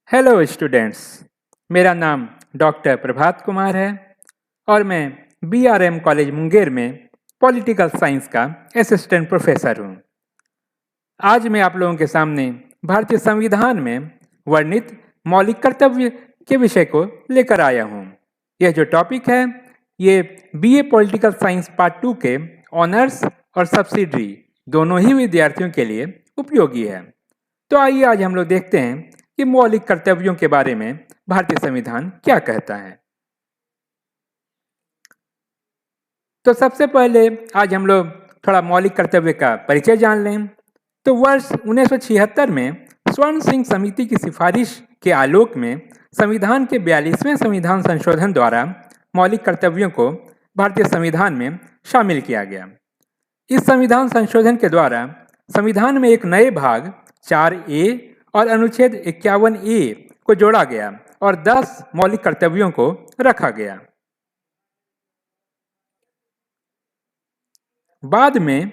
Hello students. मेरा नाम doctor Prabhat Kumar है और मैं बीआरएम कॉलेज मुंगेर में पॉलिटिकल साइंस का असिस्टेंट प्रोफेसर हूँ। आज मैं आप लोगों के सामने भारतीय संविधान में वर्णित मौलिक कर्तव्य के विषय को लेकर आया हूँ। यह जो टॉपिक है ये बीए पॉलिटिकल साइंस पार्ट 2 के ऑनर्स और सब्सिडरी दोनों ही विद्यार्थियों के लिए उपयोगी है। तो आइए आज हम लोग देखते हैं कि मौलिक कर्तव्यों के बारे में भारतीय संविधान क्या कहता है। तो सबसे पहले आज हम लोग थोड़ा मौलिक कर्तव्य का परिचय जान लें। तो वर्ष 1976 में स्वर्ण सिंह समिति की सिफारिश के आलोक में संविधान के 42वें संविधान संशोधन द्वारा मौलिक कर्तव्यों को भारतीय संविधान में शामिल किया गया। इस संविधान संशोधन के द्वारा संविधान में एक नए भाग 4A और अनुच्छेद 51A को जोड़ा गया और 10 मौलिक कर्तव्यों को रखा गया। बाद में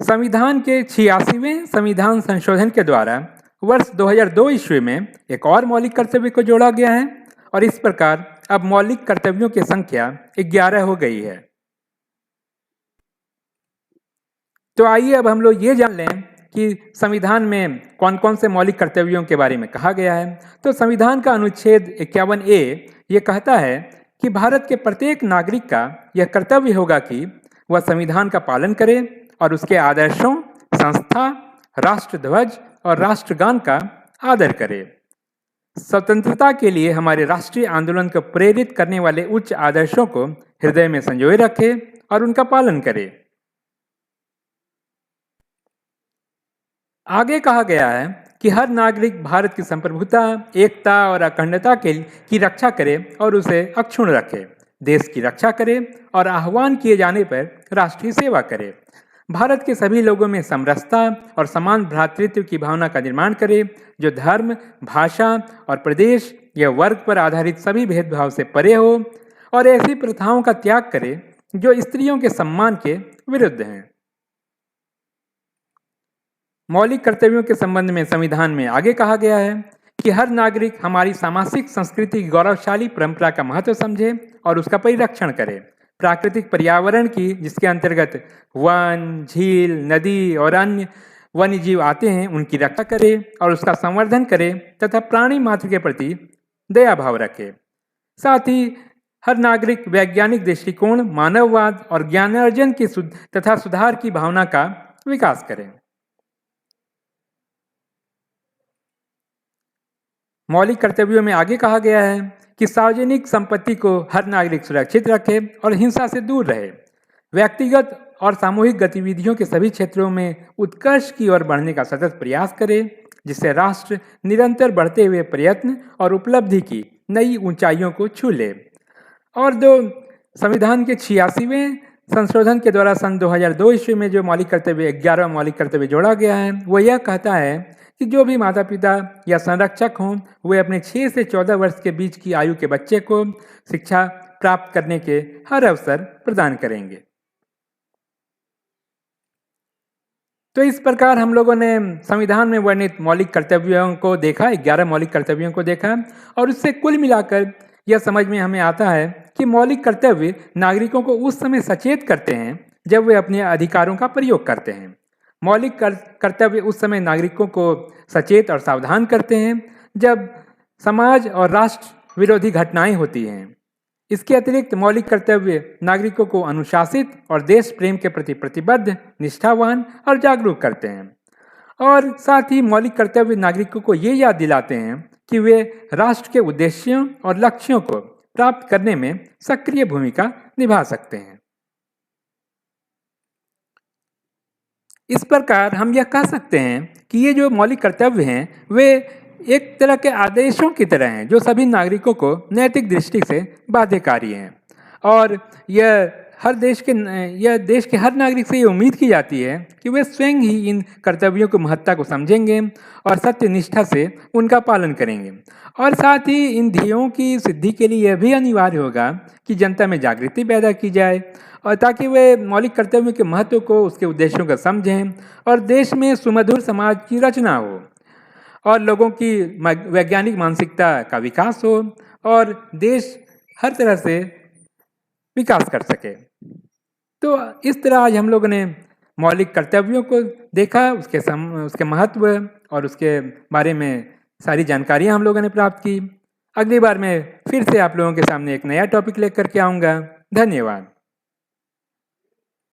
संविधान के 86वें संविधान संशोधन के द्वारा वर्ष 2002 ईस्वी में एक और मौलिक कर्तव्य को जोड़ा गया है और इस प्रकार अब मौलिक कर्तव्यों की संख्या 11 हो गई है। तो आइए अब हम लोग ये जान लें कि संविधान में कौन कौन से मौलिक कर्तव्यों के बारे में कहा गया है। तो संविधान का अनुच्छेद 51A ये कहता है कि भारत के प्रत्येक नागरिक का यह कर्तव्य होगा कि वह संविधान का पालन करे और उसके आदर्शों, संस्था, राष्ट्रध्वज और राष्ट्रगान का आदर करे। स्वतंत्रता के लिए हमारे राष्ट्रीय आंदोलन को प्रेरित करने वाले उच्च आदर्शों को हृदय में संजोए रखे और उनका पालन करे। आगे कहा गया है कि हर नागरिक भारत की संप्रभुता, एकता और अखंडता की रक्षा करे और उसे अक्षुण्ण रखे, देश की रक्षा करे और आह्वान किए जाने पर राष्ट्रीय सेवा करे, भारत के सभी लोगों में समरसता और समान भ्रातृत्व की भावना का निर्माण करे, जो धर्म, भाषा और प्रदेश या वर्ग पर आधारित सभी भेदभाव से परे हो और ऐसी प्रथाओं का त्याग करे जो स्त्रियों के सम्मान के विरुद्ध हैं। मौलिक कर्तव्यों के संबंध में संविधान में आगे कहा गया है कि हर नागरिक हमारी सामाजिक संस्कृति की गौरवशाली परंपरा का महत्व समझे और उसका परिरक्षण करे। प्राकृतिक पर्यावरण की, जिसके अंतर्गत वन, झील, नदी और अन्य वन्य जीव आते हैं, उनकी रक्षा करे और उसका संवर्धन करे तथा प्राणी मात्र के प्रति दया भाव रखे। साथ ही हर नागरिक वैज्ञानिक दृष्टिकोण, मानववाद और ज्ञानार्जन की तथा सुधार की भावना का विकास करे। मौलिक कर्तव्यों में आगे कहा गया है कि सार्वजनिक संपत्ति को हर नागरिक सुरक्षित रखे और हिंसा से दूर रहे, व्यक्तिगत और सामूहिक गतिविधियों के सभी क्षेत्रों में उत्कर्ष की ओर बढ़ने का सतत प्रयास करे, जिससे राष्ट्र निरंतर बढ़ते हुए प्रयत्न और उपलब्धि की नई ऊंचाइयों को छू ले। और जो संविधान के 86वें संशोधन के द्वारा सन 2002 ईस्वी में जो मौलिक कर्तव्य 11वां मौलिक कर्तव्य जोड़ा गया है, वो यह कहता है कि जो भी माता पिता या संरक्षक हों, वे अपने 6 से 14 वर्ष के बीच की आयु के बच्चे को शिक्षा प्राप्त करने के हर अवसर प्रदान करेंगे। तो इस प्रकार हम लोगों ने संविधान में वर्णित मौलिक कर्तव्यों को देखा, 11 मौलिक कर्तव्यों को देखा और उससे कुल मिलाकर यह समझ में हमें आता है कि मौलिक कर्तव्य नागरिकों को उस समय सचेत करते हैं जब वे अपने अधिकारों का प्रयोग करते हैं। मौलिक कर्तव्य उस समय नागरिकों को सचेत और सावधान करते हैं जब समाज और राष्ट्र विरोधी घटनाएं होती हैं। इसके अतिरिक्त मौलिक कर्तव्य नागरिकों को अनुशासित और देश प्रेम के प्रति प्रतिबद्ध, निष्ठावान और जागरूक करते हैं। और साथ ही मौलिक कर्तव्य नागरिकों को ये याद दिलाते हैं कि वे राष्ट्र के उद्देश्यों और लक्ष्यों को प्राप्त करने में सक्रिय भूमिका निभा सकते हैं। इस प्रकार हम यह कह सकते हैं कि ये जो मौलिक कर्तव्य हैं वे एक तरह के आदेशों की तरह हैं जो सभी नागरिकों को नैतिक दृष्टि से बाध्यकारी हैं और यह देश के हर नागरिक से ये उम्मीद की जाती है कि वे स्वयं ही इन कर्तव्यों की महत्ता को समझेंगे और सत्य निष्ठा से उनका पालन करेंगे। और साथ ही इन ध्येयों की सिद्धि के लिए यह भी अनिवार्य होगा कि जनता में जागृति पैदा की जाए और ताकि वे मौलिक कर्तव्यों के महत्व को, उसके उद्देश्यों को समझें और देश में सुमधुर समाज की रचना हो। और लोगों की वैज्ञानिक मानसिकता का विकास हो और देश हर तरह से विकास कर सके। तो इस तरह आज हम लोगों ने मौलिक कर्तव्यों को देखा, उसके महत्व और उसके बारे में सारी जानकारियाँ हम लोगों ने प्राप्त की। अगली बार मैं फिर से आप लोगों के सामने एक नया टॉपिक लेकर के आऊँगा। धन्यवाद।